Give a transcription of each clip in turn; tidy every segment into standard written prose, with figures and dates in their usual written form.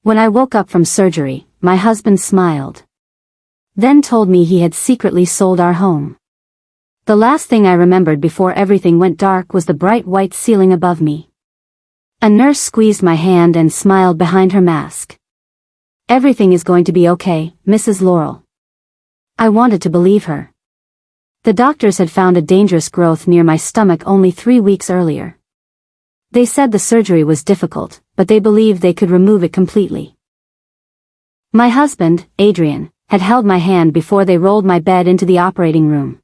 When I woke up from surgery, my husband smiled. Then told me he had secretly sold our home. The last thing I remembered before everything went dark was the bright white ceiling above me. A nurse squeezed my hand and smiled behind her mask. "Everything is going to be okay, Mrs. Laurel." I wanted to believe her. The doctors had found a dangerous growth near my stomach only 3 weeks earlier. They said the surgery was difficult, but they believed they could remove it completely. My husband, Adrian, had held my hand before they rolled my bed into the operating room.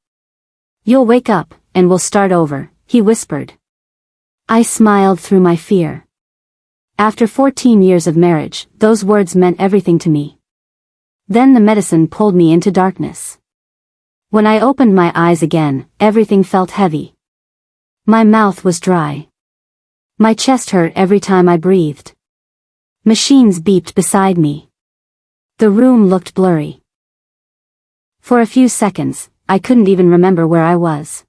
"You'll wake up, and we'll start over," he whispered. I smiled through my fear. After 14 years of marriage, those words meant everything to me. Then the medicine pulled me into darkness. When I opened my eyes again, everything felt heavy. My mouth was dry. My chest hurt every time I breathed. Machines beeped beside me. The room looked blurry. For a few seconds, I couldn't even remember where I was.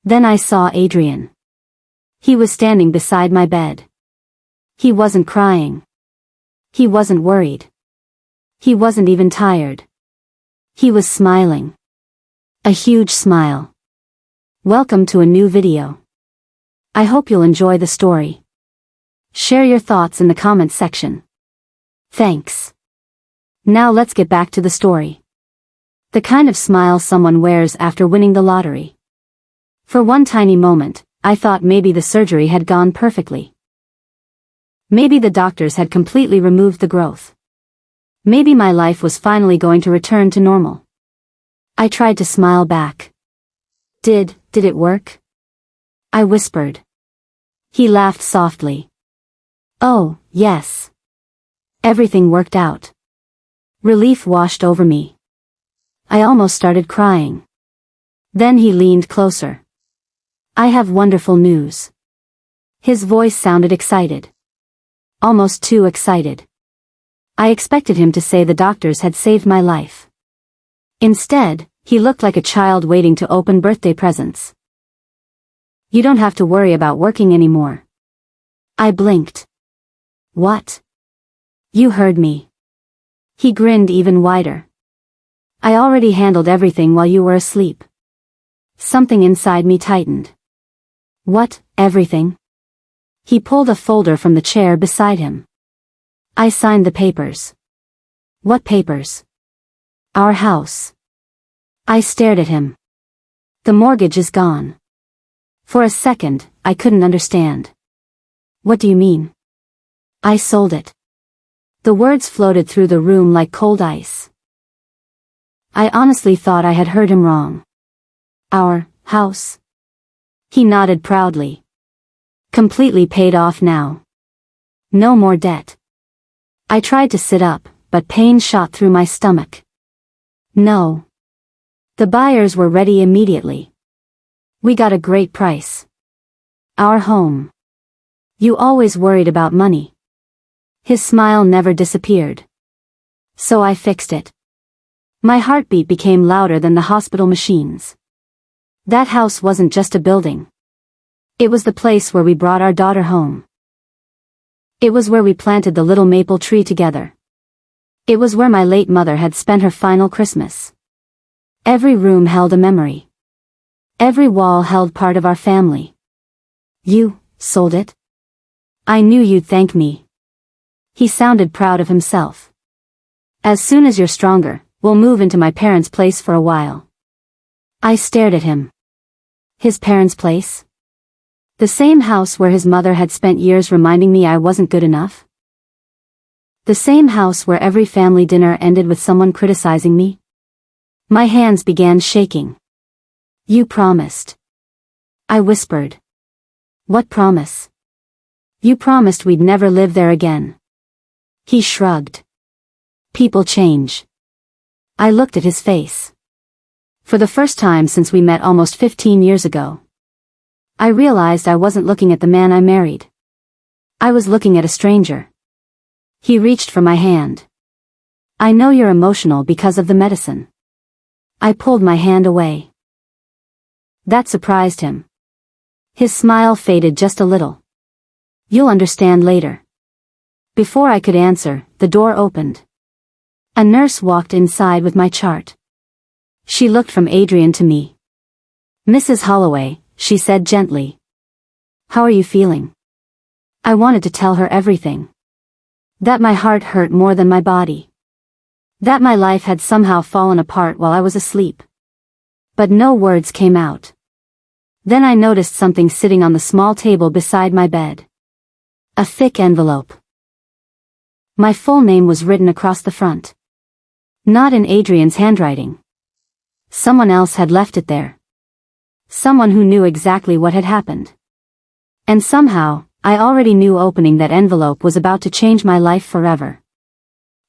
Then I saw Adrian. He was standing beside my bed. He wasn't crying. He wasn't worried. He wasn't even tired. He was smiling. A huge smile. Welcome to a new video. I hope you'll enjoy the story. Share your thoughts in the comments section. Thanks. Now let's get back to the story. The kind of smile someone wears after winning the lottery. For one tiny moment, I thought maybe the surgery had gone perfectly. Maybe the doctors had completely removed the growth. Maybe my life was finally going to return to normal. I tried to smile back. Did it work?" I whispered. He laughed softly. "Oh, yes. Everything worked out." Relief washed over me. I almost started crying. Then he leaned closer. "I have wonderful news." His voice sounded excited. Almost too excited. I expected him to say the doctors had saved my life. Instead, he looked like a child waiting to open birthday presents. "You don't have to worry about working anymore." I blinked. "What?" "You heard me." He grinned even wider. "I already handled everything while you were asleep." Something inside me tightened. "What, everything?" He pulled a folder from the chair beside him. I signed the papers. "What papers?" "Our house." I stared at him. "The mortgage is gone." For a second, I couldn't understand. "What do you mean?" "I sold it." The words floated through the room like cold ice. I honestly thought I had heard him wrong. "Our house?" He nodded proudly. "Completely paid off now. No more debt." I tried to sit up, but pain shot through my stomach. "No." The buyers were ready immediately. "We got a great price. Our home." "You always worried about money." His smile never disappeared. "So I fixed it." My heartbeat became louder than the hospital machines. That house wasn't just a building. It was the place where we brought our daughter home. It was where we planted the little maple tree together. It was where my late mother had spent her final Christmas. Every room held a memory. Every wall held part of our family. "You sold it?" "I knew you'd thank me." He sounded proud of himself. "As soon as you're stronger, we'll move into my parents' place for a while." I stared at him. His parents' place? The same house where his mother had spent years reminding me I wasn't good enough? The same house where every family dinner ended with someone criticizing me? My hands began shaking. "You promised." I whispered. "What promise?" "You promised we'd never live there again." He shrugged. "People change." I looked at his face. For the first time since we met almost 15 years ago, I realized I wasn't looking at the man I married. I was looking at a stranger. He reached for my hand. "I know you're emotional because of the medicine." I pulled my hand away. That surprised him. His smile faded just a little. "You'll understand later." Before I could answer, the door opened. A nurse walked inside with my chart. She looked from Adrian to me. "Mrs. Holloway," she said gently. "How are you feeling?" I wanted to tell her everything. That my heart hurt more than my body. That my life had somehow fallen apart while I was asleep. But no words came out. Then I noticed something sitting on the small table beside my bed. A thick envelope. My full name was written across the front. Not in Adrian's handwriting. Someone else had left it there. Someone who knew exactly what had happened. And somehow, I already knew opening that envelope was about to change my life forever.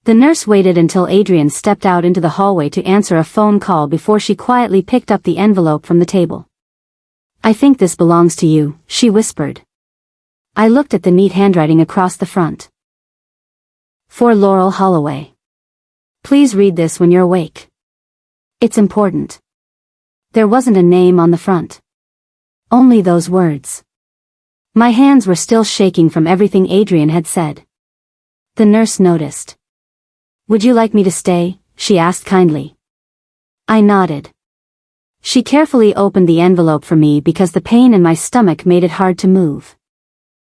The nurse waited until Adrian stepped out into the hallway to answer a phone call before she quietly picked up the envelope from the table. "I think this belongs to you," she whispered. I looked at the neat handwriting across the front. "For Laurel Holloway. Please read this when you're awake. It's important." There wasn't a name on the front. Only those words. My hands were still shaking from everything Adrian had said. The nurse noticed. "Would you like me to stay?" she asked kindly. I nodded. She carefully opened the envelope for me because the pain in my stomach made it hard to move.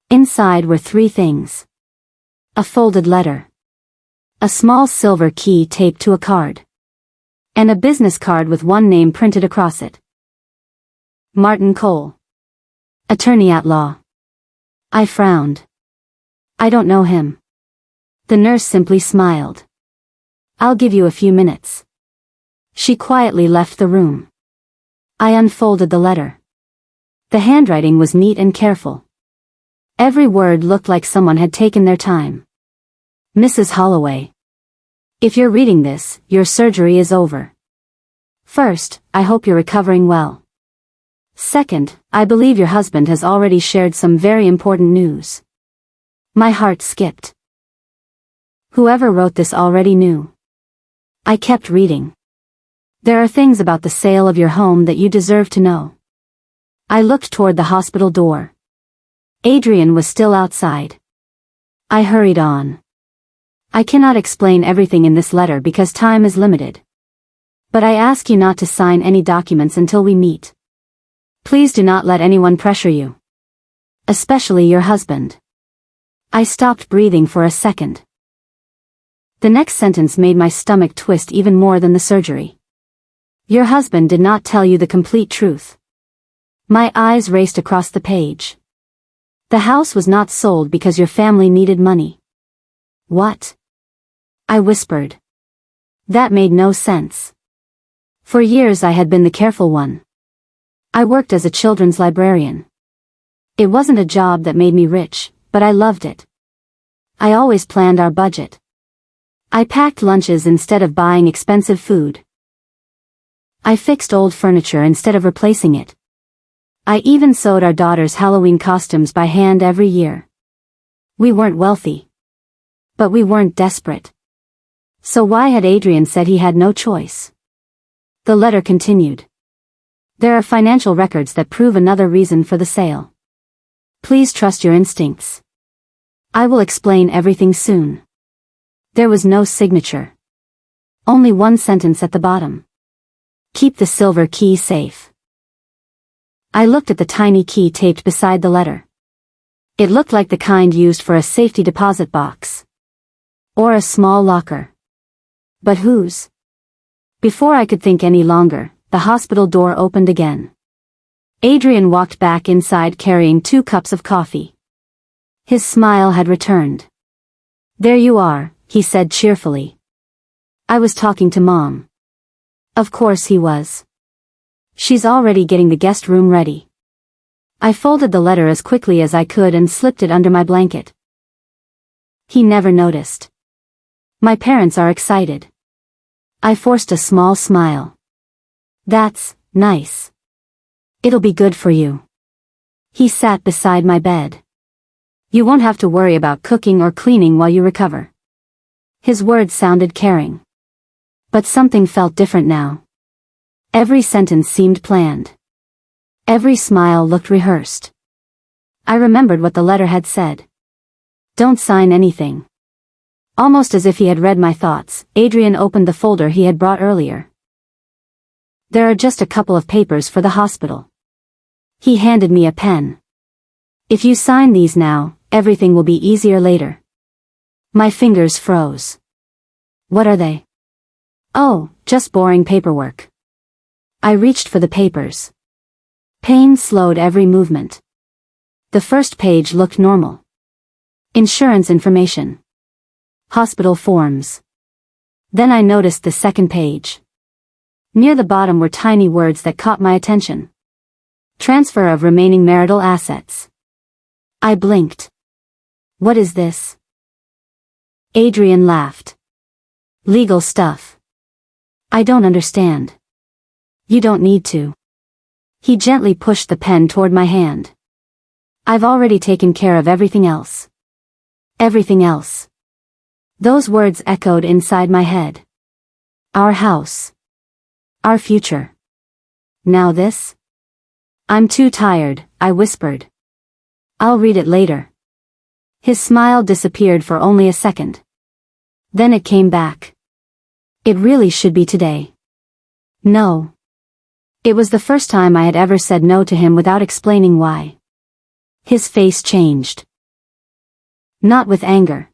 Inside were 3 things. A folded letter. A small silver key taped to a card. And a business card with one name printed across it. Martin Cole. Attorney at law. I frowned. "I don't know him." The nurse simply smiled. "I'll give you a few minutes." She quietly left the room. I unfolded the letter. The handwriting was neat and careful. Every word looked like someone had taken their time. "Mrs. Holloway. If you're reading this, your surgery is over. First, I hope you're recovering well. Second, I believe your husband has already shared some very important news." My heart skipped. Whoever wrote this already knew. I kept reading. "There are things about the sale of your home that you deserve to know." I looked toward the hospital door. Adrian was still outside. I hurried on. "I cannot explain everything in this letter because time is limited. But I ask you not to sign any documents until we meet. Please do not let anyone pressure you. Especially your husband." I stopped breathing for a second. The next sentence made my stomach twist even more than the surgery. "Your husband did not tell you the complete truth." My eyes raced across the page. "The house was not sold because your family needed money." "What?" I whispered. That made no sense. For years I had been the careful one. I worked as a children's librarian. It wasn't a job that made me rich, but I loved it. I always planned our budget. I packed lunches instead of buying expensive food. I fixed old furniture instead of replacing it. I even sewed our daughter's Halloween costumes by hand every year. We weren't wealthy. But we weren't desperate. So why had Adrian said he had no choice? The letter continued. "There are financial records that prove another reason for the sale. Please trust your instincts. I will explain everything soon." There was no signature. Only one sentence at the bottom. "Keep the silver key safe." I looked at the tiny key taped beside the letter. It looked like the kind used for a safety deposit box. Or a small locker. But whose? Before I could think any longer, the hospital door opened again. Adrian walked back inside carrying 2 cups of coffee. His smile had returned. "There you are," he said cheerfully. I was talking to Mom. Of course he was. "She's already getting the guest room ready." I folded the letter as quickly as I could and slipped it under my blanket. He never noticed. My parents are excited. I forced a small smile. "That's nice. It'll be good for you." He sat beside my bed. "You won't have to worry about cooking or cleaning while you recover." His words sounded caring. But something felt different now. Every sentence seemed planned. Every smile looked rehearsed. I remembered what the letter had said. Don't sign anything. Almost as if he had read my thoughts, Adrian opened the folder he had brought earlier. There are just a couple of papers for the hospital. He handed me a pen. If you sign these now, everything will be easier later. My fingers froze. What are they? Oh, just boring paperwork. I reached for the papers. Pain slowed every movement. The first page looked normal. Insurance information. Hospital forms. Then I noticed the second page. Near the bottom were tiny words that caught my attention. Transfer of remaining marital assets. I blinked. What is this? Adrian laughed. Legal stuff. I don't understand. You don't need to. He gently pushed the pen toward my hand. I've already taken care of everything else. Everything else. Those words echoed inside my head. Our house. Our future. Now this? I'm too tired, I whispered. I'll read it later. His smile disappeared for only a second. Then it came back. It really should be today. No. It was the first time I had ever said no to him without explaining why. His face changed. Not with anger.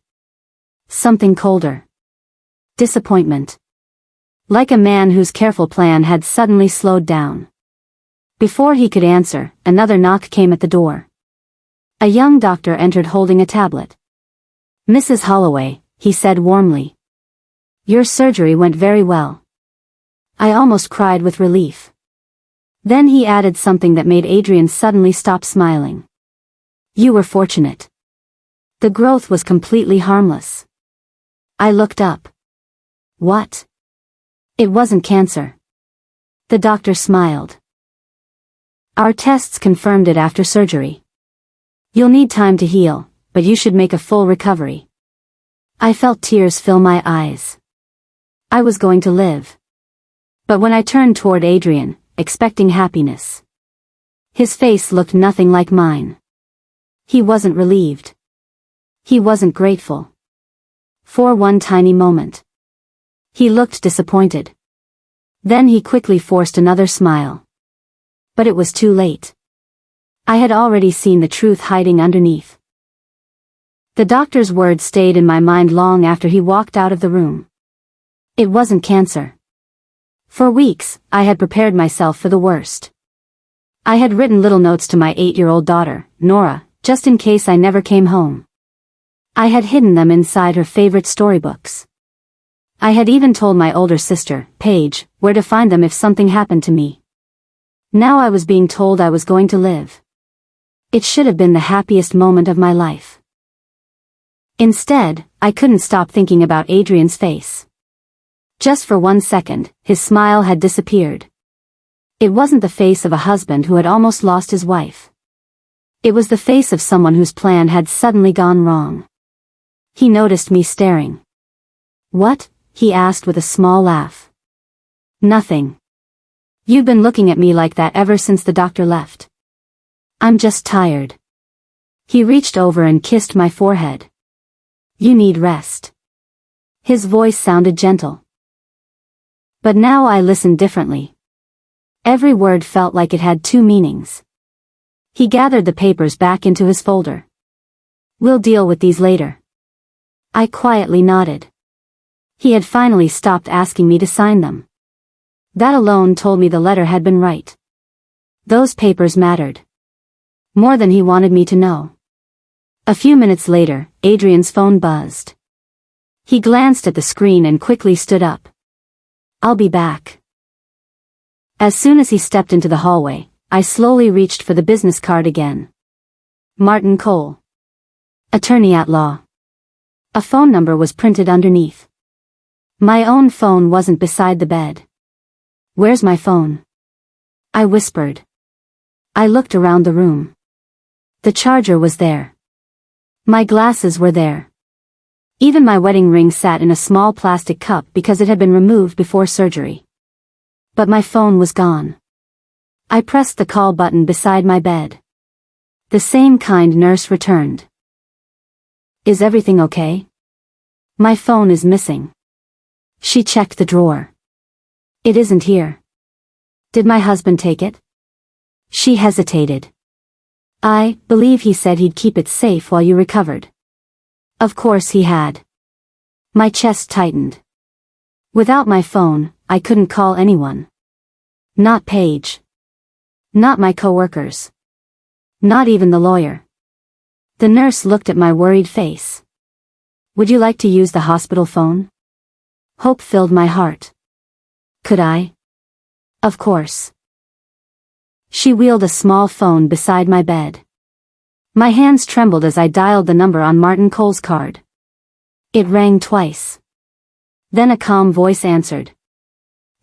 Something colder. Disappointment. Like a man whose careful plan had suddenly slowed down. Before he could answer, another knock came at the door. A young doctor entered holding a tablet. Mrs. Holloway, he said warmly. Your surgery went very well. I almost cried with relief. Then he added something that made Adrian suddenly stop smiling. You were fortunate. The growth was completely harmless. I looked up. What? It wasn't cancer. The doctor smiled. Our tests confirmed it after surgery. You'll need time to heal, but you should make a full recovery. I felt tears fill my eyes. I was going to live. But when I turned toward Adrian, expecting happiness, his face looked nothing like mine. He wasn't relieved. He wasn't grateful. For one tiny moment. He looked disappointed. Then he quickly forced another smile. But it was too late. I had already seen the truth hiding underneath. The doctor's words stayed in my mind long after he walked out of the room. It wasn't cancer. For weeks, I had prepared myself for the worst. I had written little notes to my 8-year-old daughter, Nora, just in case I never came home. I had hidden them inside her favorite storybooks. I had even told my older sister, Paige, where to find them if something happened to me. Now I was being told I was going to live. It should have been the happiest moment of my life. Instead, I couldn't stop thinking about Adrian's face. Just for 1 second, his smile had disappeared. It wasn't the face of a husband who had almost lost his wife. It was the face of someone whose plan had suddenly gone wrong. He noticed me staring. What? He asked with a small laugh. Nothing. You've been looking at me like that ever since the doctor left. I'm just tired. He reached over and kissed my forehead. You need rest. His voice sounded gentle. But now I listened differently. Every word felt like it had 2 meanings. He gathered the papers back into his folder. We'll deal with these later. I quietly nodded. He had finally stopped asking me to sign them. That alone told me the letter had been right. Those papers mattered. More than he wanted me to know. A few minutes later, Adrian's phone buzzed. He glanced at the screen and quickly stood up. I'll be back. As soon as he stepped into the hallway, I slowly reached for the business card again. Martin Cole. Attorney at law. A phone number was printed underneath. My own phone wasn't beside the bed. Where's my phone? I whispered. I looked around the room. The charger was there. My glasses were there. Even my wedding ring sat in a small plastic cup because it had been removed before surgery. But my phone was gone. I pressed the call button beside my bed. The same kind nurse returned. Is everything okay? My phone is missing. She checked the drawer. It isn't here. Did my husband take it? She hesitated. I believe he said he'd keep it safe while you recovered. Of course he had. My chest tightened. Without my phone, I couldn't call anyone. Not Paige. Not my coworkers. Not even the lawyer. The nurse looked at my worried face. Would you like to use the hospital phone? Hope filled my heart. Could I? Of course. She wheeled a small phone beside my bed. My hands trembled as I dialed the number on Martin Cole's card. It rang twice. Then a calm voice answered.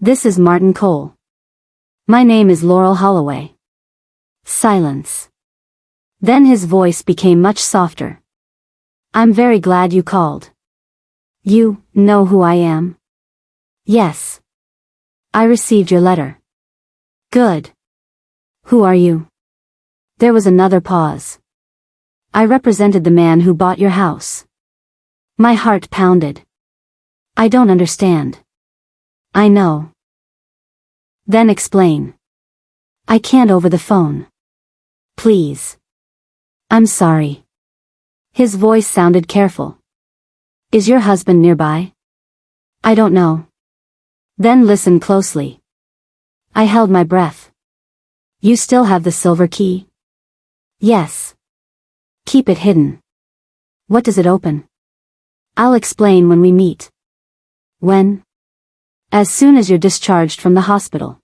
This is Martin Cole. My name is Laurel Holloway. Silence. Then his voice became much softer. I'm very glad you called. You know who I am? Yes. I received your letter. Good. Who are you? There was another pause. I represented the man who bought your house. My heart pounded. I don't understand. I know. Then explain. I can't over the phone. Please. I'm sorry. His voice sounded careful. Is your husband nearby? I don't know. Then listen closely. I held my breath. You still have the silver key? Yes. Keep it hidden. What does it open? I'll explain when we meet. When? As soon as you're discharged from the hospital.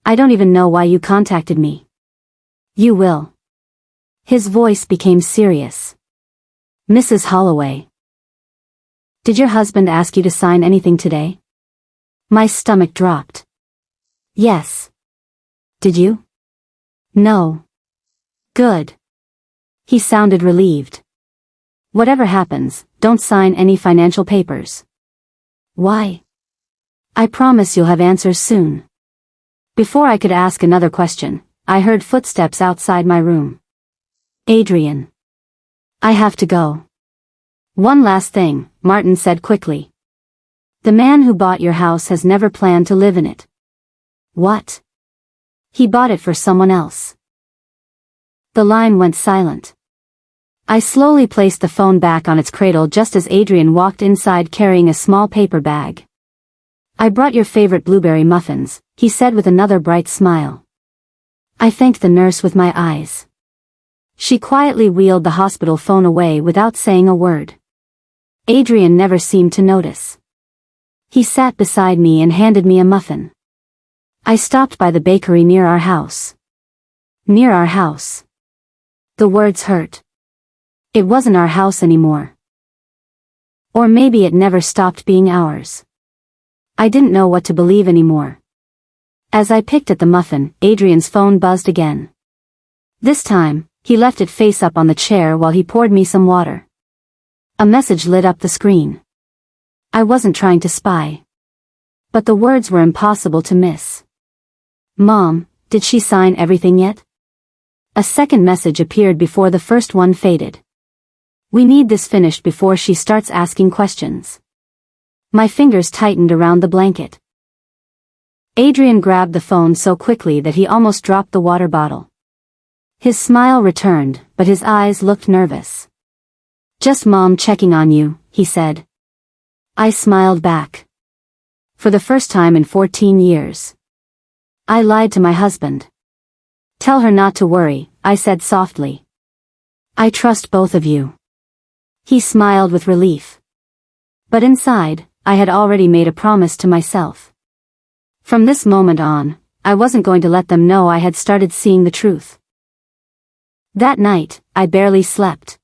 I don't even know why you contacted me. You will. His voice became serious. Mrs. Holloway. Did your husband ask you to sign anything today? My stomach dropped. Yes. Did you? No. Good. He sounded relieved. Whatever happens, don't sign any financial papers. Why? I promise you'll have answers soon. Before I could ask another question, I heard footsteps outside my room. Adrian. I have to go. One last thing, Martin said quickly. The man who bought your house has never planned to live in it. What? He bought it for someone else. The line went silent. I slowly placed the phone back on its cradle just as Adrian walked inside carrying a small paper bag. I brought your favorite blueberry muffins, he said with another bright smile. I thanked the nurse with my eyes. She quietly wheeled the hospital phone away without saying a word. Adrian never seemed to notice. He sat beside me and handed me a muffin. I stopped by the bakery near our house. Near our house. The words hurt. It wasn't our house anymore. Or maybe it never stopped being ours. I didn't know what to believe anymore. As I picked at the muffin, Adrian's phone buzzed again. This time, he left it face up on the chair while he poured me some water. A message lit up the screen. I wasn't trying to spy. But the words were impossible to miss. Mom, did she sign everything yet? A second message appeared before the first one faded. We need this finished before she starts asking questions. My fingers tightened around the blanket. Adrian grabbed the phone so quickly that he almost dropped the water bottle. His smile returned, but his eyes looked nervous. Just Mom checking on you, he said. I smiled back. For the first time in 14 years. I lied to my husband. Tell her not to worry, I said softly. I trust both of you. He smiled with relief. But inside, I had already made a promise to myself. From this moment on, I wasn't going to let them know I had started seeing the truth. That night, I barely slept.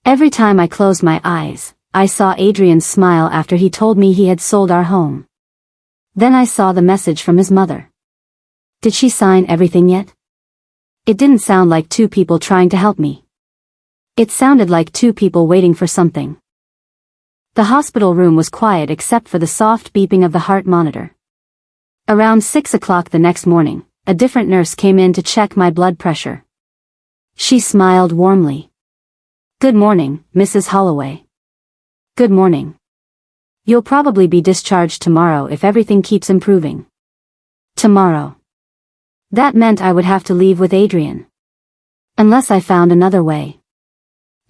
Every time I closed my eyes, I saw Adrian's smile after he told me he had sold our home. Then I saw the message from his mother. Did she sign everything yet? It didn't sound like two people trying to help me. It sounded like two people waiting for something. The hospital room was quiet except for the soft beeping of the heart monitor. Around 6 o'clock the next morning, a different nurse came in to check my blood pressure. She smiled warmly. Good morning, Mrs. Holloway. Good morning. You'll probably be discharged tomorrow if everything keeps improving. Tomorrow. That meant I would have to leave with Adrian. Unless I found another way.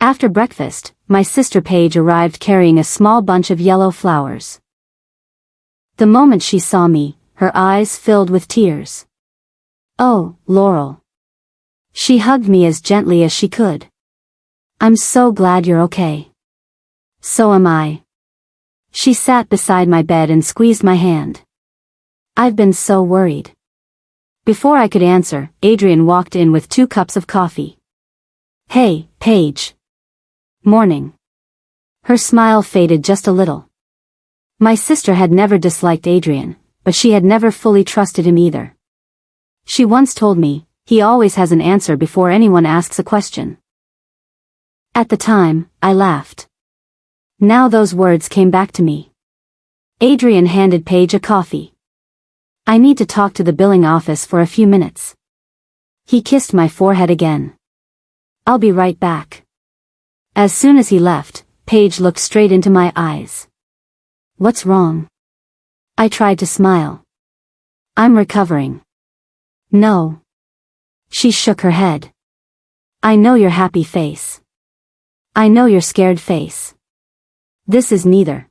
After breakfast, my sister Paige arrived carrying a small bunch of yellow flowers. The moment she saw me, her eyes filled with tears. Oh, Laurel. She hugged me as gently as she could. I'm so glad you're okay. So am I. She sat beside my bed and squeezed my hand. I've been so worried. Before I could answer, Adrian walked in with 2 cups of coffee. Hey, Paige. Morning. Her smile faded just a little. My sister had never disliked Adrian, but she had never fully trusted him either. She once told me, he always has an answer before anyone asks a question. At the time, I laughed. Now those words came back to me. Adrian handed Paige a coffee. I need to talk to the billing office for a few minutes. He kissed my forehead again. I'll be right back. As soon as he left, Paige looked straight into my eyes. What's wrong? I tried to smile. I'm recovering. No. She shook her head. I know your happy face. I know your scared face. This is neither.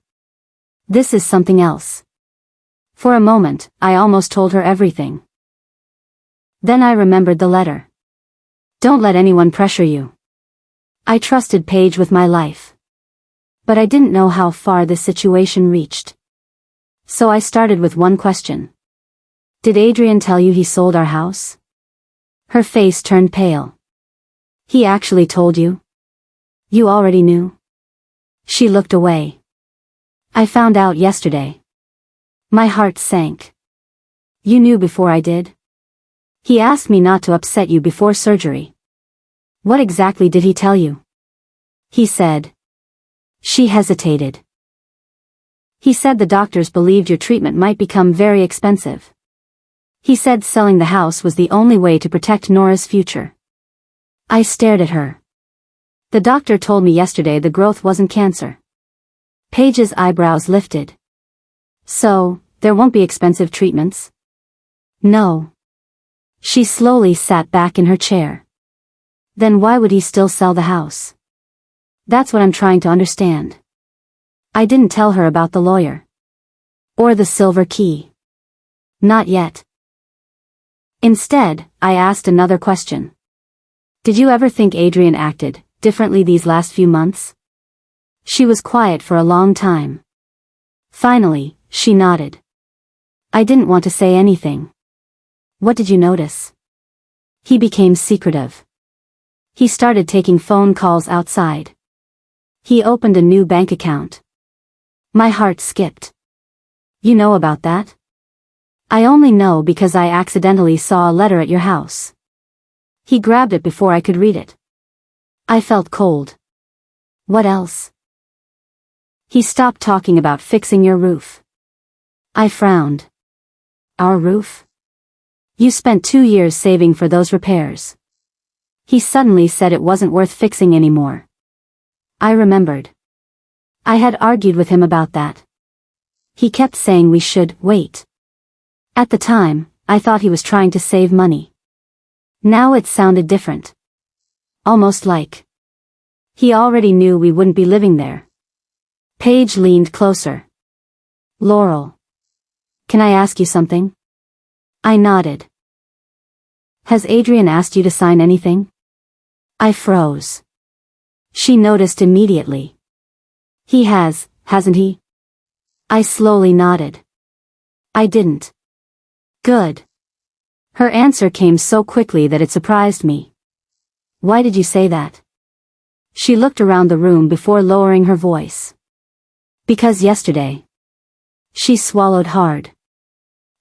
This is something else. For a moment, I almost told her everything. Then I remembered the letter. Don't let anyone pressure you. I trusted Paige with my life. But I didn't know how far this situation reached. So I started with one question. Did Adrian tell you he sold our house? Her face turned pale. He actually told you? You already knew? She looked away. I found out yesterday. My heart sank. You knew before I did? He asked me not to upset you before surgery. What exactly did he tell you? He said. She hesitated. He said the doctors believed your treatment might become very expensive. He said selling the house was the only way to protect Nora's future. I stared at her. The doctor told me yesterday the growth wasn't cancer. Paige's eyebrows lifted. So, there won't be expensive treatments? No. She slowly sat back in her chair. Then why would he still sell the house? That's what I'm trying to understand. I didn't tell her about the lawyer. Or the silver key. Not yet. Instead, I asked another question. Did you ever think Adrian acted differently these last few months? She was quiet for a long time. Finally, she nodded. I didn't want to say anything. What did you notice? He became secretive. He started taking phone calls outside. He opened a new bank account. My heart skipped. You know about that? I only know because I accidentally saw a letter at your house. He grabbed it before I could read it. I felt cold. What else? He stopped talking about fixing your roof. I frowned. Our roof? You spent 2 years saving for those repairs. He suddenly said it wasn't worth fixing anymore. I remembered. I had argued with him about that. He kept saying we should wait. At the time, I thought he was trying to save money. Now it sounded different. Almost like he already knew we wouldn't be living there. Paige leaned closer. Laurel. Can I ask you something? I nodded. Has Adrian asked you to sign anything? I froze. She noticed immediately. He has, hasn't he? I slowly nodded. I didn't. Good. Her answer came so quickly that it surprised me. Why did you say that? She looked around the room before lowering her voice. Because yesterday. She swallowed hard.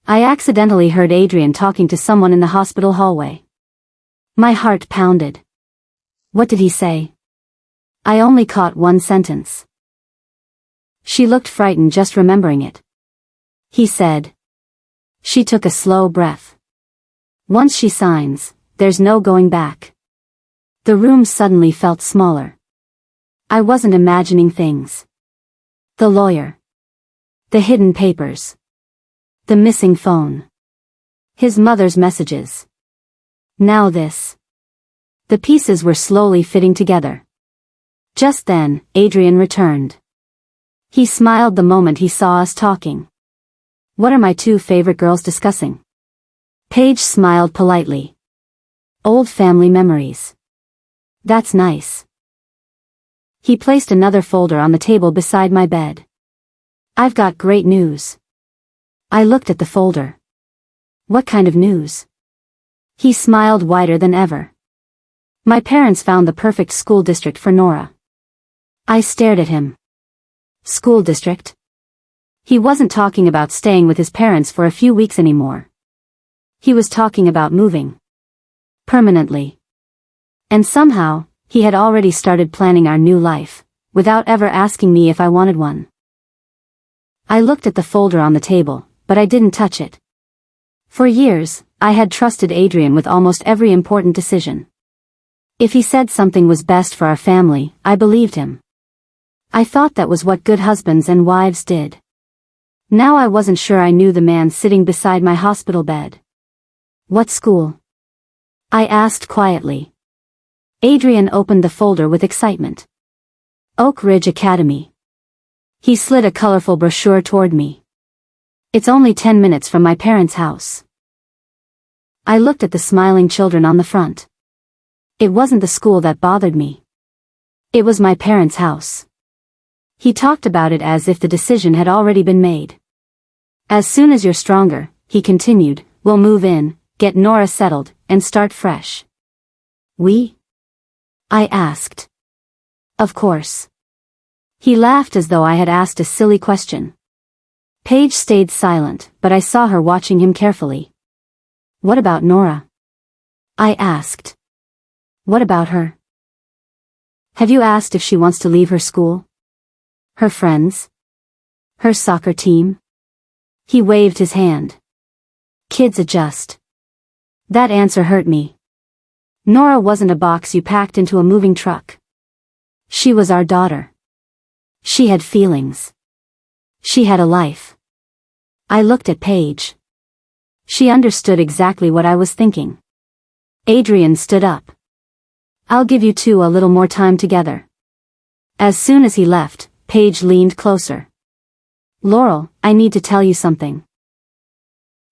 I accidentally heard Adrian talking to someone in the hospital hallway. My heart pounded. What did he say? I only caught one sentence. She looked frightened just remembering it. He said. She took a slow breath. Once she signs, there's no going back. The room suddenly felt smaller. I wasn't imagining things. The lawyer. The hidden papers. The missing phone. His mother's messages. Now this. The pieces were slowly fitting together. Just then, Adrian returned. He smiled the moment he saw us talking. What are my two favorite girls discussing? Paige smiled politely. Old family memories. That's nice. He placed another folder on the table beside my bed. I've got great news. I looked at the folder. What kind of news? He smiled wider than ever. My parents found the perfect school district for Nora. I stared at him. School district? He wasn't talking about staying with his parents for a few weeks anymore. He was talking about moving. Permanently. And somehow, he had already started planning our new life, without ever asking me if I wanted one. I looked at the folder on the table, but I didn't touch it. For years, I had trusted Adrian with almost every important decision. If he said something was best for our family, I believed him. I thought that was what good husbands and wives did. Now I wasn't sure I knew the man sitting beside my hospital bed. What school? I asked quietly. Adrian opened the folder with excitement. Oak Ridge Academy. He slid a colorful brochure toward me. It's only 10 minutes from my parents' house. I looked at the smiling children on the front. It wasn't the school that bothered me. It was my parents' house. He talked about it as if the decision had already been made. As soon as you're stronger, he continued, we'll move in, get Nora settled, and start fresh. We? I asked. Of course. He laughed as though I had asked a silly question. Paige stayed silent, but I saw her watching him carefully. What about Nora? I asked. What about her? Have you asked if she wants to leave her school? Her friends? Her soccer team? He waved his hand. Kids adjust. That answer hurt me. Nora wasn't a box you packed into a moving truck. She was our daughter. She had feelings. She had a life. I looked at Paige. She understood exactly what I was thinking. Adrian stood up. I'll give you two a little more time together. As soon as he left, Paige leaned closer. Laurel, I need to tell you something.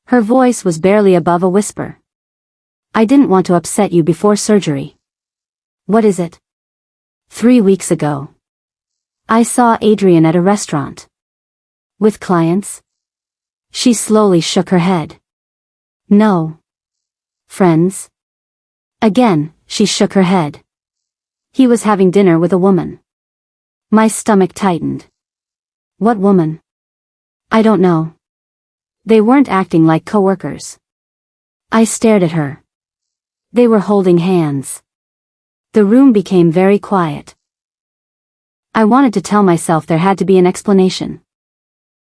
Her voice was barely above a whisper. I didn't want to upset you before surgery. What is it? 3 weeks ago. I saw Adrian at a restaurant. With clients? She slowly shook her head. No. Friends? Again, she shook her head. He was having dinner with a woman. My stomach tightened. What woman? I don't know. They weren't acting like coworkers. I stared at her. They were holding hands. The room became very quiet. I wanted to tell myself there had to be an explanation.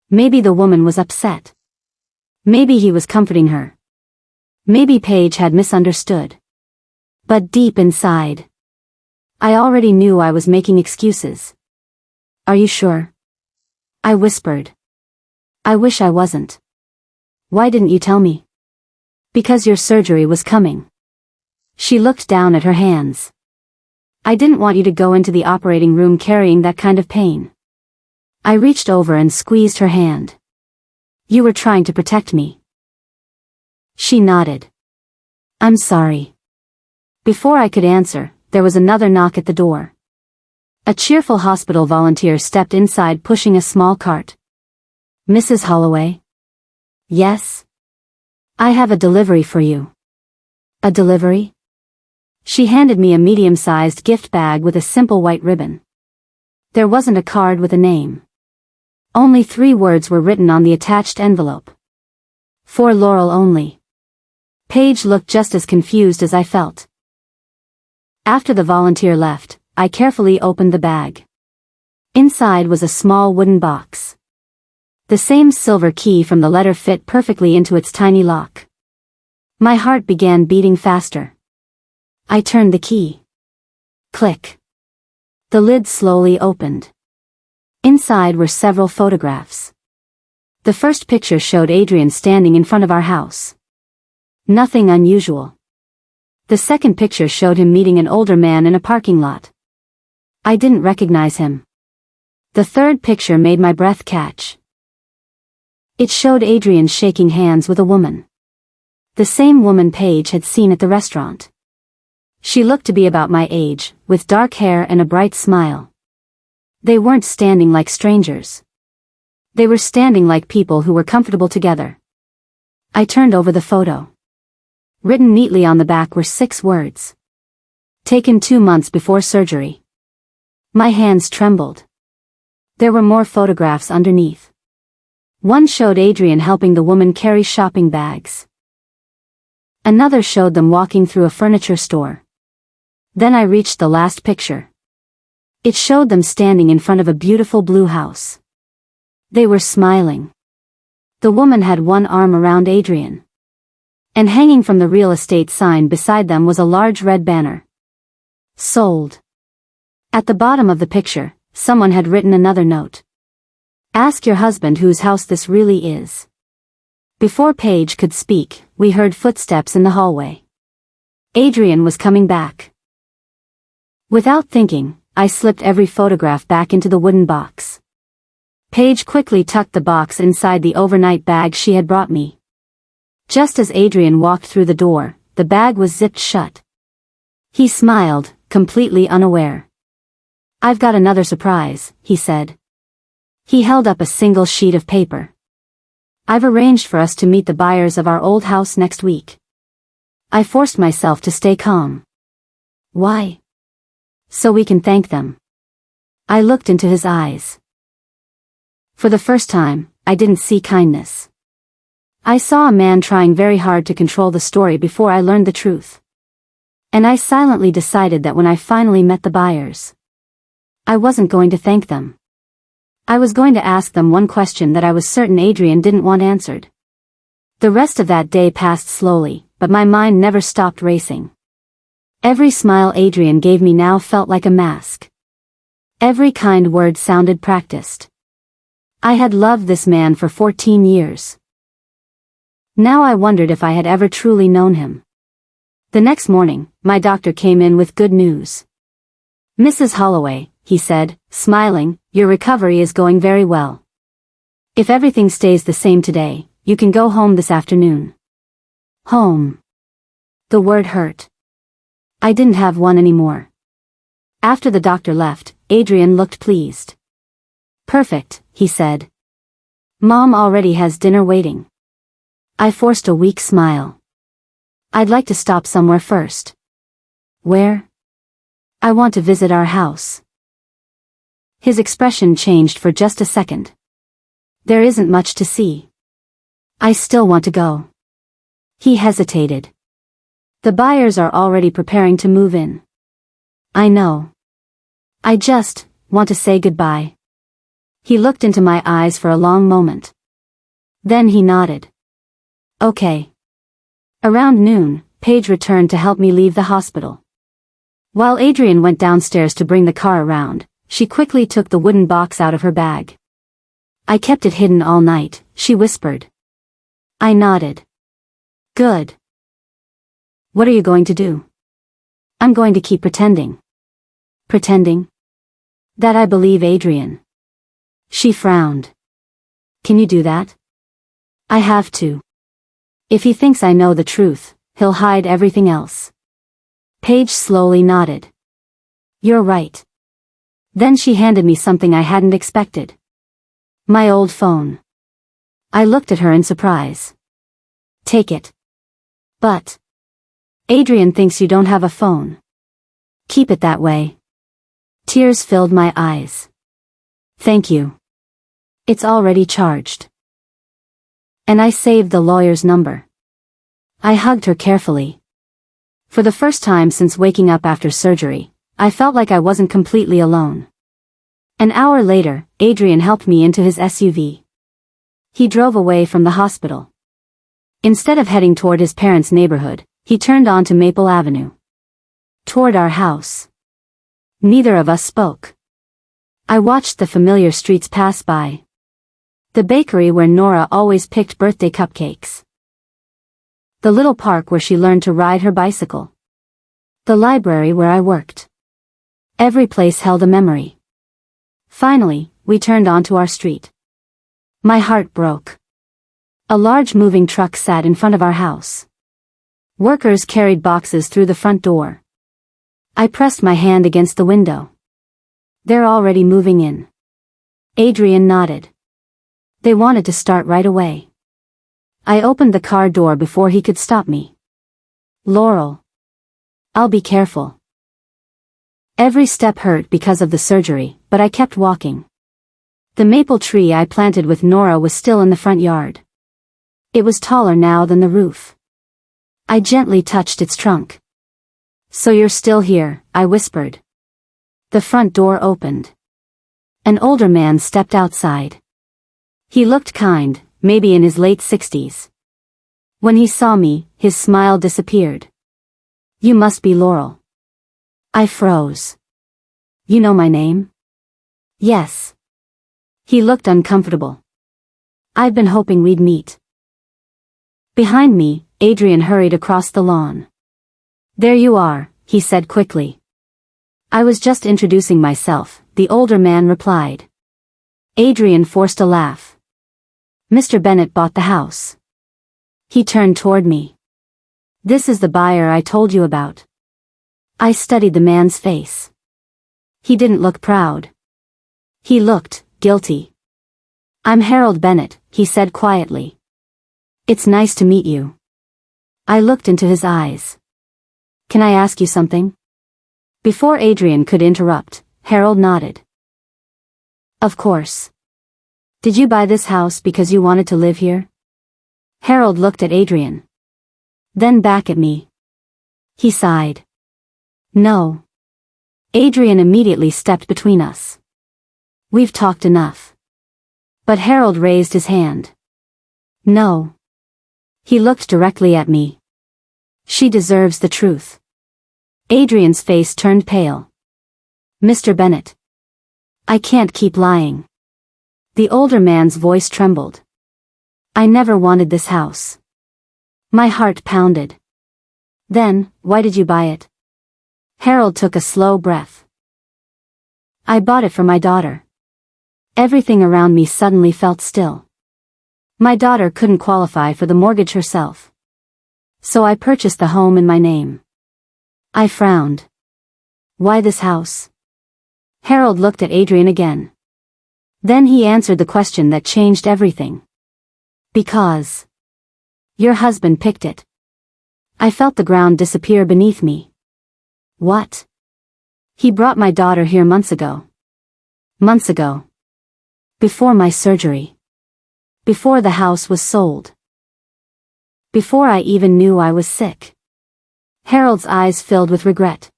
Maybe the woman was upset. Maybe he was comforting her. Maybe Paige had misunderstood. But deep inside, I already knew I was making excuses. Are you sure? I whispered. I wish I wasn't. Why didn't you tell me? Because your surgery was coming. She looked down at her hands. I didn't want you to go into the operating room carrying that kind of pain. I reached over and squeezed her hand. You were trying to protect me. She nodded. I'm sorry. Before I could answer, there was another knock at the door. A cheerful hospital volunteer stepped inside pushing a small cart. Mrs. Holloway? Yes? I have a delivery for you. A delivery? She handed me a medium-sized gift bag with a simple white ribbon. There wasn't a card with a name. Only 3 words were written on the attached envelope. For Laurel only. Paige looked just as confused as I felt. After the volunteer left, I carefully opened the bag. Inside was a small wooden box. The same silver key from the letter fit perfectly into its tiny lock. My heart began beating faster. I turned the key. Click. The lid slowly opened. Inside were several photographs. The first picture showed Adrian standing in front of our house. Nothing unusual. The second picture showed him meeting an older man in a parking lot. I didn't recognize him. The third picture made my breath catch. It showed Adrian shaking hands with a woman. The same woman Paige had seen at the restaurant. She looked to be about my age, with dark hair and a bright smile. They weren't standing like strangers. They were standing like people who were comfortable together. I turned over the photo. Written neatly on the back were 6 words. Taken 2 months before surgery. My hands trembled. There were more photographs underneath. One showed Adrian helping the woman carry shopping bags. Another showed them walking through a furniture store. Then I reached the last picture. It showed them standing in front of a beautiful blue house. They were smiling. The woman had one arm around Adrian. And hanging from the real estate sign beside them was a large red banner. Sold. At the bottom of the picture, someone had written another note. Ask your husband whose house this really is. Before Paige could speak, we heard footsteps in the hallway. Adrian was coming back. Without thinking, I slipped every photograph back into the wooden box. Paige quickly tucked the box inside the overnight bag she had brought me. Just as Adrian walked through the door, the bag was zipped shut. He smiled, completely unaware. I've got another surprise, he said. He held up a single sheet of paper. I've arranged for us to meet the buyers of our old house next week. I forced myself to stay calm. Why? So we can thank them. I looked into his eyes. For the first time, I didn't see kindness. I saw a man trying very hard to control the story before I learned the truth. And I silently decided that when I finally met the buyers, I wasn't going to thank them. I was going to ask them one question that I was certain Adrian didn't want answered. The rest of that day passed slowly, but my mind never stopped racing. Every smile Adrian gave me now felt like a mask. Every kind word sounded practiced. I had loved this man for 14 years. Now I wondered if I had ever truly known him. The next morning, my doctor came in with good news. Mrs. Holloway, he said, smiling, your recovery is going very well. If everything stays the same today, you can go home this afternoon. Home. The word hurt. I didn't have one anymore. After the doctor left, Adrian looked pleased. Perfect, he said. Mom already has dinner waiting. I forced a weak smile. I'd like to stop somewhere first. Where? I want to visit our house. His expression changed for just a second. There isn't much to see. I still want to go. He hesitated. The buyers are already preparing to move in. I know. I just want to say goodbye. He looked into my eyes for a long moment. Then he nodded. Okay. Around noon, Paige returned to help me leave the hospital. While Adrian went downstairs to bring the car around, she quickly took the wooden box out of her bag. I kept it hidden all night, she whispered. I nodded. Good. What are you going to do? I'm going to keep pretending. Pretending? That I believe Adrian. She frowned. Can you do that? I have to. If he thinks I know the truth, he'll hide everything else. Paige slowly nodded. You're right. Then she handed me something I hadn't expected. My old phone. I looked at her in surprise. Take it. But Adrian thinks you don't have a phone. Keep it that way. Tears filled my eyes. Thank you. It's already charged. And I saved the lawyer's number. I hugged her carefully. For the first time since waking up after surgery, I felt like I wasn't completely alone. An hour later, Adrian helped me into his SUV. He drove away from the hospital. Instead of heading toward his parents' neighborhood, he turned onto Maple Avenue. Toward our house. Neither of us spoke. I watched the familiar streets pass by. The bakery where Nora always picked birthday cupcakes. The little park where she learned to ride her bicycle. The library where I worked. Every place held a memory. Finally, we turned onto our street. My heart broke. A large moving truck sat in front of our house. Workers carried boxes through the front door. I pressed my hand against the window. They're already moving in. Adrian nodded. They wanted to start right away. I opened the car door before he could stop me. Laurel. I'll be careful. Every step hurt because of the surgery, but I kept walking. The maple tree I planted with Nora was still in the front yard. It was taller now than the roof. I gently touched its trunk. So you're still here, I whispered. The front door opened. An older man stepped outside. He looked kind, maybe in his late 60s. When he saw me, his smile disappeared. You must be Laurel. I froze. You know my name? Yes. He looked uncomfortable. I've been hoping we'd meet. Behind me, Adrian hurried across the lawn. There you are, he said quickly. I was just introducing myself, the older man replied. Adrian forced a laugh. Mr. Bennett bought the house. He turned toward me. This is the buyer I told you about. I studied the man's face. He didn't look proud. He looked guilty. I'm Harold Bennett, he said quietly. It's nice to meet you. I looked into his eyes. Can I ask you something? Before Adrian could interrupt, Harold nodded. Of course. Did you buy this house because you wanted to live here? Harold looked at Adrian. Then back at me. He sighed. No. Adrian immediately stepped between us. We've talked enough. But Harold raised his hand. No. He looked directly at me. She deserves the truth. Adrian's face turned pale. Mr. Bennett. I can't keep lying. The older man's voice trembled. I never wanted this house. My heart pounded. Then, why did you buy it? Harold took a slow breath. I bought it for my daughter. Everything around me suddenly felt still. My daughter couldn't qualify for the mortgage herself. So I purchased the home in my name. I frowned. Why this house? Harold looked at Adrian again. Then he answered the question that changed everything. Because. Your husband picked it. I felt the ground disappear beneath me. What? He brought my daughter here months ago. Months ago. Before my surgery. Before the house was sold. Before I even knew I was sick. Harold's eyes filled with regret.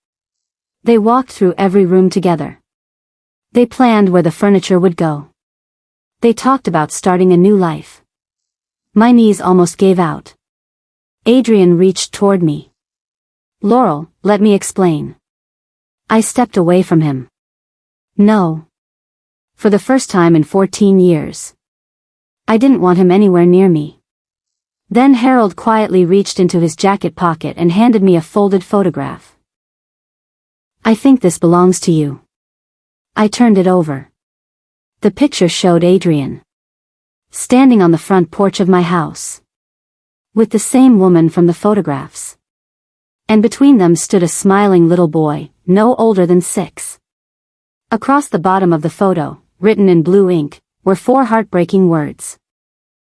They walked through every room together. They planned where the furniture would go. They talked about starting a new life. My knees almost gave out. Adrian reached toward me. Laurel, let me explain. I stepped away from him. No. For the first time in 14 years. I didn't want him anywhere near me. Then Harold quietly reached into his jacket pocket and handed me a folded photograph. I think this belongs to you. I turned it over. The picture showed Adrian. Standing on the front porch of my house. With the same woman from the photographs. And between them stood a smiling little boy, no older than 6. Across the bottom of the photo, written in blue ink, were 4 heartbreaking words.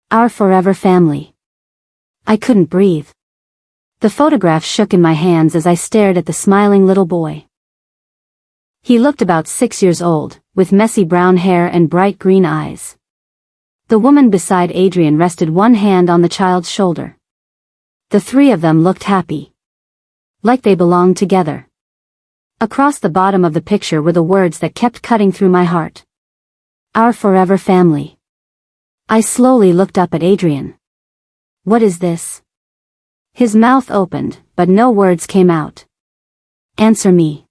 Our forever family. I couldn't breathe. The photograph shook in my hands as I stared at the smiling little boy. He looked about 6 years old, with messy brown hair and bright green eyes. The woman beside Adrian rested one hand on the child's shoulder. The 3 of them looked happy. Like they belonged together. Across the bottom of the picture were the words that kept cutting through my heart. Our forever family. I slowly looked up at Adrian. What is this? His mouth opened, but no words came out. Answer me.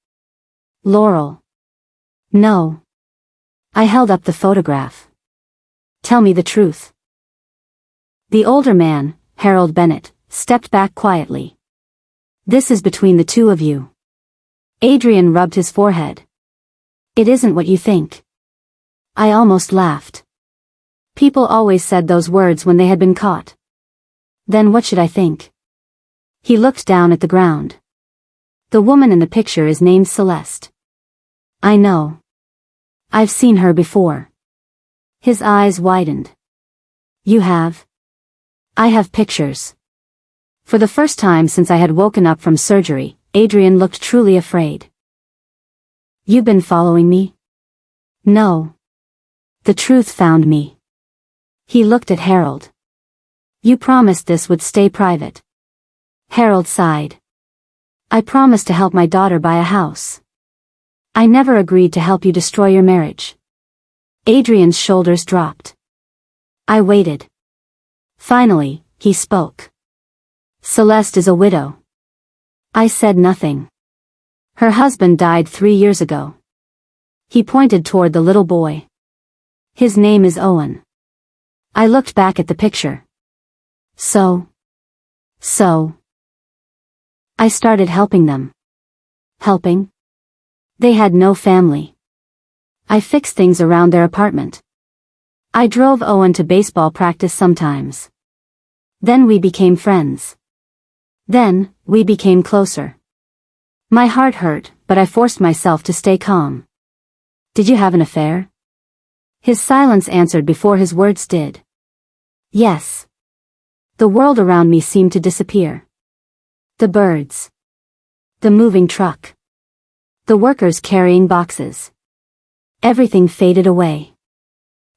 Laurel. No. I held up the photograph. Tell me the truth. The older man, Harold Bennett, stepped back quietly. This is between the two of you. Adrian rubbed his forehead. It isn't what you think. I almost laughed. People always said those words when they had been caught. Then what should I think? He looked down at the ground. The woman in the picture is named Celeste. I know. I've seen her before. His eyes widened. You have? I have pictures. For the first time since I had woken up from surgery, Adrian looked truly afraid. You've been following me? No. The truth found me. He looked at Harold. You promised this would stay private. Harold sighed. I promised to help my daughter buy a house. I never agreed to help you destroy your marriage. Adrian's shoulders dropped. I waited. Finally, he spoke. Celeste is a widow. I said nothing. Her husband died 3 years ago. He pointed toward the little boy. His name is Owen. I looked back at the picture. So. I started helping them. Helping? They had no family. I fixed things around their apartment. I drove Owen to baseball practice sometimes. Then we became friends. Then, we became closer. My heart hurt, but I forced myself to stay calm. Did you have an affair? His silence answered before his words did. Yes. The world around me seemed to disappear. The birds. The moving truck. The workers carrying boxes. Everything faded away.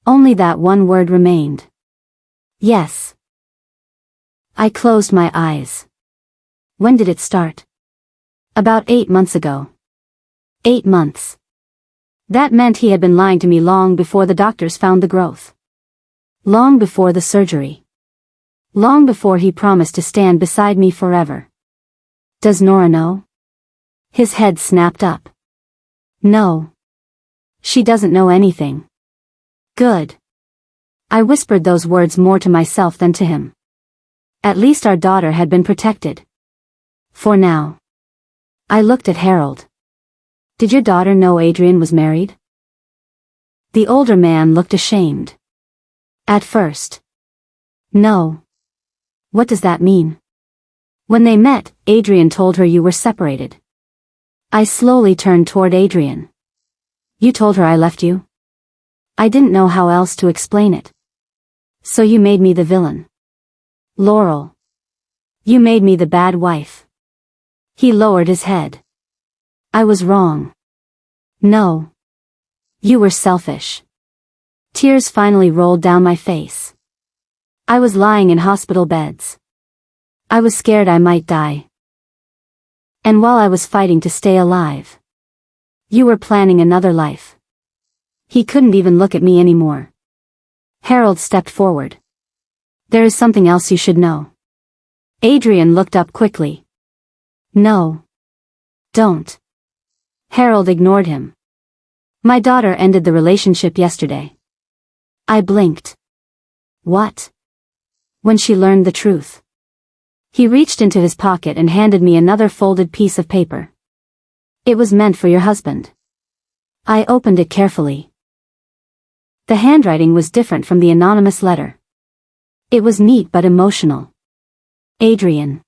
Only that one word remained. Yes. I closed my eyes. When did it start? About 8 months ago. 8 months. That meant he had been lying to me long before the doctors found the growth. Long before the surgery. Long before he promised to stand beside me forever. Does Nora know? His head snapped up. No. She doesn't know anything. Good. I whispered those words more to myself than to him. At least our daughter had been protected. For now. I looked at Harold. Did your daughter know Adrian was married? The older man looked ashamed. At first. No. What does that mean? When they met, Adrian told her you were separated. I slowly turned toward Adrian. You told her I left you? I didn't know how else to explain it. So you made me the villain. Laurel. You made me the bad wife. He lowered his head. I was wrong. No. You were selfish. Tears finally rolled down my face. I was lying in hospital beds. I was scared I might die. And while I was fighting to stay alive, you were planning another life. He couldn't even look at me anymore. Harold stepped forward. There is something else you should know. Adrian looked up quickly. No. Don't. Harold ignored him. My daughter ended the relationship yesterday. I blinked. What? When she learned the truth. He reached into his pocket and handed me another folded piece of paper. It was meant for your husband. I opened it carefully. The handwriting was different from the anonymous letter. It was neat but emotional. Adrian.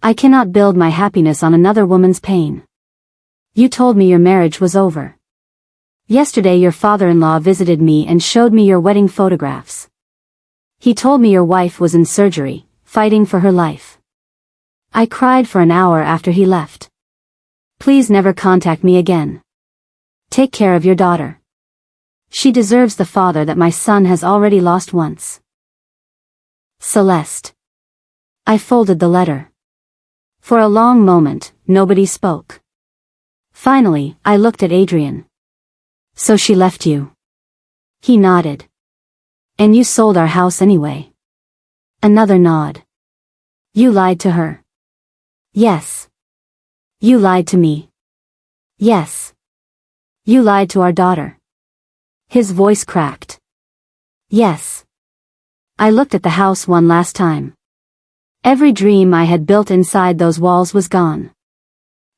I cannot build my happiness on another woman's pain. You told me your marriage was over. Yesterday your father-in-law visited me and showed me your wedding photographs. He told me your wife was in surgery, fighting for her life. I cried for an hour after he left. Please never contact me again. Take care of your daughter. She deserves the father that my son has already lost once. Celeste. I folded the letter. For a long moment, nobody spoke. Finally, I looked at Adrian. So she left you. He nodded. And you sold our house anyway. Another nod. You lied to her. Yes. You lied to me. Yes. You lied to our daughter. His voice cracked. Yes. I looked at the house one last time. Every dream I had built inside those walls was gone.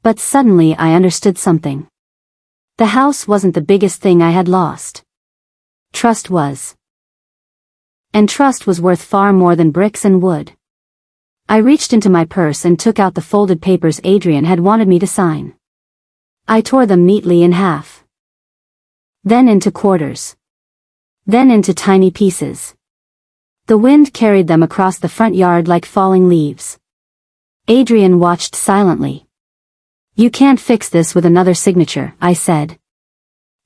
But suddenly I understood something. The house wasn't the biggest thing I had lost. Trust was. And trust was worth far more than bricks and wood. I reached into my purse and took out the folded papers Adrian had wanted me to sign. I tore them neatly in half. Then into quarters. Then into tiny pieces. The wind carried them across the front yard like falling leaves. Adrian watched silently. You can't fix this with another signature, I said.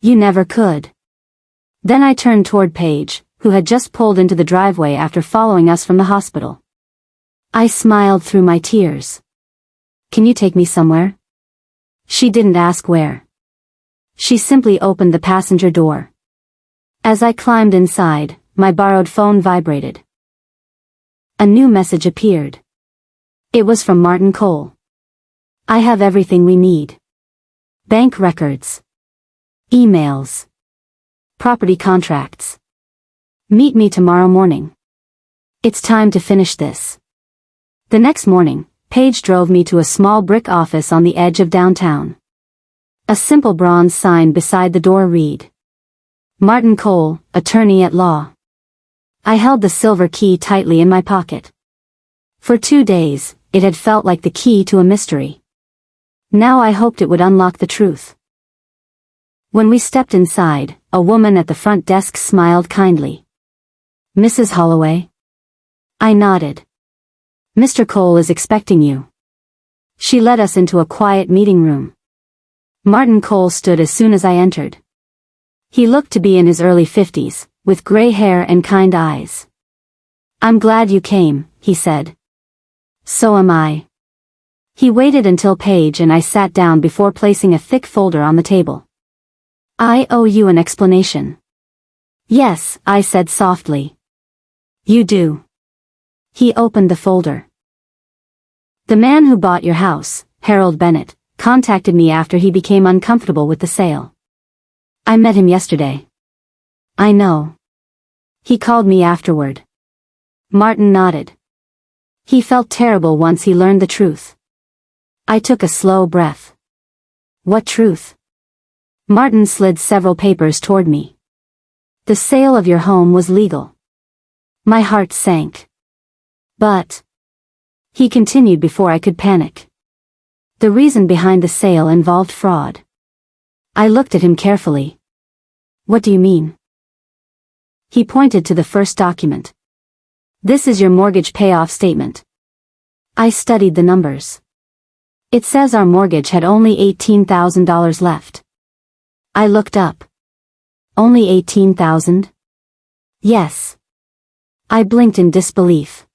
You never could. Then I turned toward Paige, who had just pulled into the driveway after following us from the hospital. I smiled through my tears. Can you take me somewhere? She didn't ask where. She simply opened the passenger door. As I climbed inside, my borrowed phone vibrated. A new message appeared. It was from Martin Cole. I have everything we need. Bank records. Emails. Property contracts. Meet me tomorrow morning. It's time to finish this. The next morning, Paige drove me to a small brick office on the edge of downtown. A simple bronze sign beside the door read, Martin Cole, attorney at law. I held the silver key tightly in my pocket. For 2 days, it had felt like the key to a mystery. Now I hoped it would unlock the truth. When we stepped inside, a woman at the front desk smiled kindly. Mrs. Holloway? I nodded. Mr. Cole is expecting you. She led us into a quiet meeting room. Martin Cole stood as soon as I entered. He looked to be in his early 50s, with gray hair and kind eyes. I'm glad you came, he said. So am I. He waited until Paige and I sat down before placing a thick folder on the table. I owe you an explanation. Yes, I said softly. You do. He opened the folder. The man who bought your house, Harold Bennett, contacted me after he became uncomfortable with the sale. I met him yesterday. I know. He called me afterward. Martin nodded. He felt terrible once he learned the truth. I took a slow breath. What truth? Martin slid several papers toward me. The sale of your home was legal. My heart sank. But, he continued before I could panic. The reason behind the sale involved fraud. I looked at him carefully. What do you mean? He pointed to the first document. This is your mortgage payoff statement. I studied the numbers. It says our mortgage had only $18,000 left. I looked up. Only $18,000? Yes. I blinked in disbelief.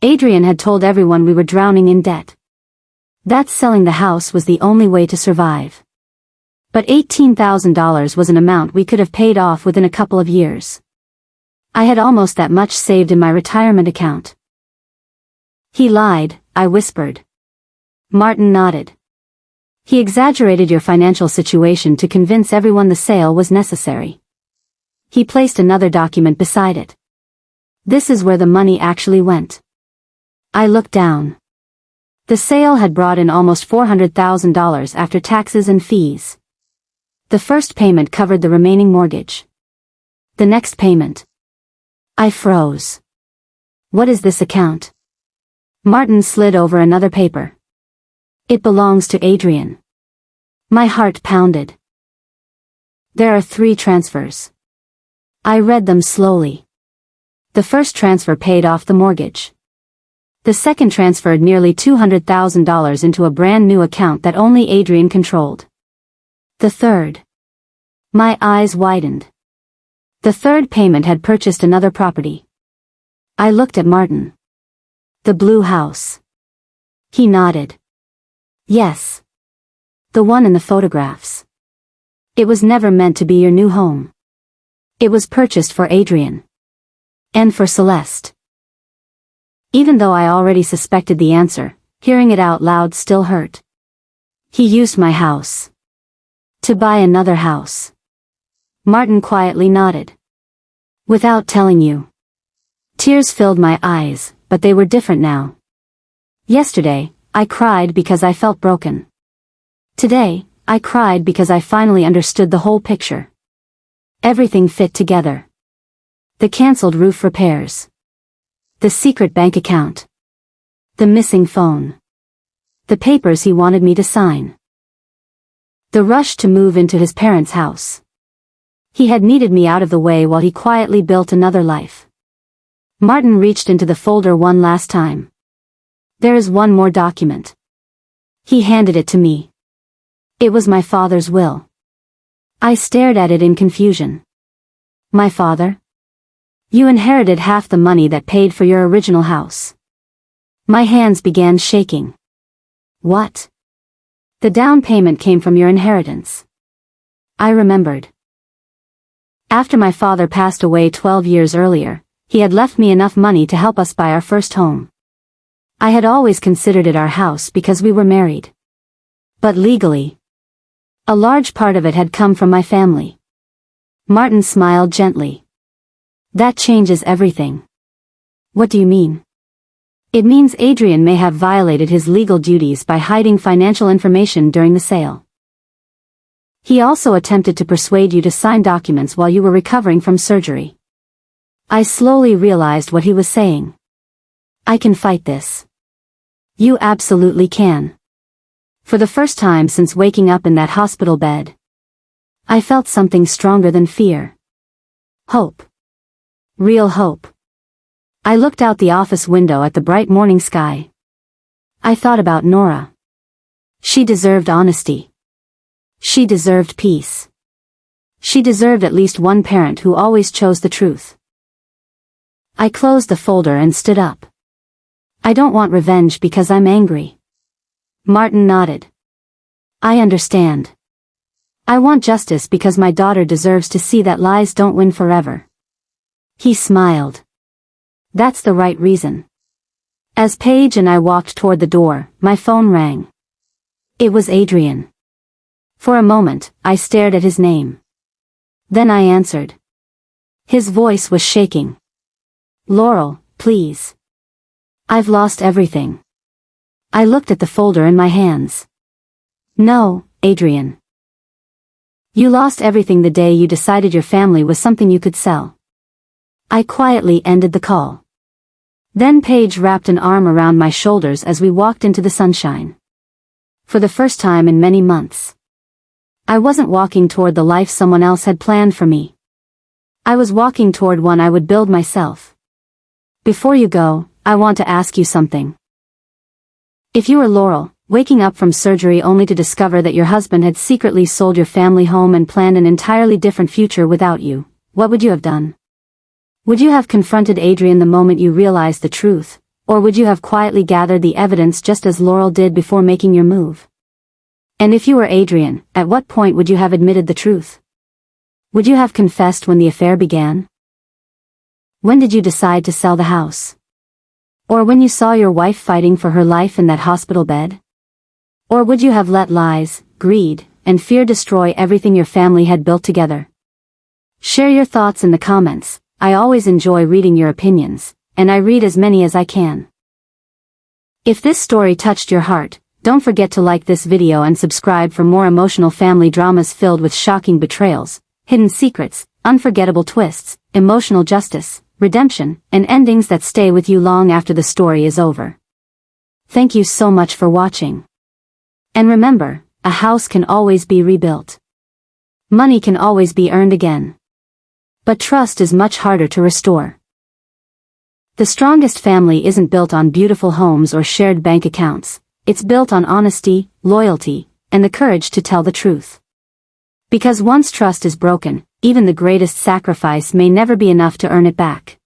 Adrian had told everyone we were drowning in debt. That selling the house was the only way to survive. But $18,000 was an amount we could have paid off within a couple of years. I had almost that much saved in my retirement account. He lied, I whispered. Martin nodded. He exaggerated your financial situation to convince everyone the sale was necessary. He placed another document beside it. This is where the money actually went. I looked down. The sale had brought in almost $400,000 after taxes and fees. The first payment covered the remaining mortgage. The next payment. I froze. What is this account? Martin slid over another paper. It belongs to Adrian. My heart pounded. There are 3 transfers. I read them slowly. The first transfer paid off the mortgage. The second transferred nearly $200,000 into a brand new account that only Adrian controlled. The third. My eyes widened. The third payment had purchased another property. I looked at Martin. The blue house. He nodded. Yes. The one in the photographs. It was never meant to be your new home. It was purchased for Adrian. And for Celeste. Even though I already suspected the answer, hearing it out loud still hurt. He used my house. To buy another house. Martin quietly nodded. Without telling you. Tears filled my eyes, but they were different now. Yesterday, I cried because I felt broken. Today, I cried because I finally understood the whole picture. Everything fit together. The cancelled roof repairs. The secret bank account. The missing phone. The papers he wanted me to sign. The rush to move into his parents' house. He had needed me out of the way while he quietly built another life. Martin reached into the folder one last time. There is one more document. He handed it to me. It was my father's will. I stared at it in confusion. My father? You inherited half the money that paid for your original house. My hands began shaking. What? The down payment came from your inheritance. I remembered. After my father passed away 12 years earlier, he had left me enough money to help us buy our first home. I had always considered it our house because we were married. But legally, a large part of it had come from my family. Martin smiled gently. That changes everything. What do you mean? It means Adrian may have violated his legal duties by hiding financial information during the sale. He also attempted to persuade you to sign documents while you were recovering from surgery. I slowly realized what he was saying. I can fight this. You absolutely can. For the first time since waking up in that hospital bed, I felt something stronger than fear. Hope. Real hope. I looked out the office window at the bright morning sky. I thought about Nora. She deserved honesty. She deserved peace. She deserved at least one parent who always chose the truth. I closed the folder and stood up. I don't want revenge because I'm angry. Martin nodded. I understand. I want justice because my daughter deserves to see that lies don't win forever. He smiled. That's the right reason. As Paige and I walked toward the door, my phone rang. It was Adrian. For a moment, I stared at his name. Then I answered. His voice was shaking. Laurel, please. I've lost everything. I looked at the folder in my hands. No, Adrian. You lost everything the day you decided your family was something you could sell. I quietly ended the call. Then Paige wrapped an arm around my shoulders as we walked into the sunshine. For the first time in many months, I wasn't walking toward the life someone else had planned for me. I was walking toward one I would build myself. Before you go, I want to ask you something. If you were Laurel, waking up from surgery only to discover that your husband had secretly sold your family home and planned an entirely different future without you, what would you have done? Would you have confronted Adrian the moment you realized the truth, or would you have quietly gathered the evidence just as Laurel did before making your move? And if you were Adrian, at what point would you have admitted the truth? Would you have confessed when the affair began? When did you decide to sell the house? Or when you saw your wife fighting for her life in that hospital bed? Or would you have let lies, greed, and fear destroy everything your family had built together? Share your thoughts in the comments. I always enjoy reading your opinions, and I read as many as I can. If this story touched your heart, don't forget to like this video and subscribe for more emotional family dramas filled with shocking betrayals, hidden secrets, unforgettable twists, emotional justice, redemption, and endings that stay with you long after the story is over. Thank you so much for watching. And remember, a house can always be rebuilt. Money can always be earned again. But trust is much harder to restore. The strongest family isn't built on beautiful homes or shared bank accounts. It's built on honesty, loyalty, and the courage to tell the truth. Because once trust is broken, even the greatest sacrifice may never be enough to earn it back.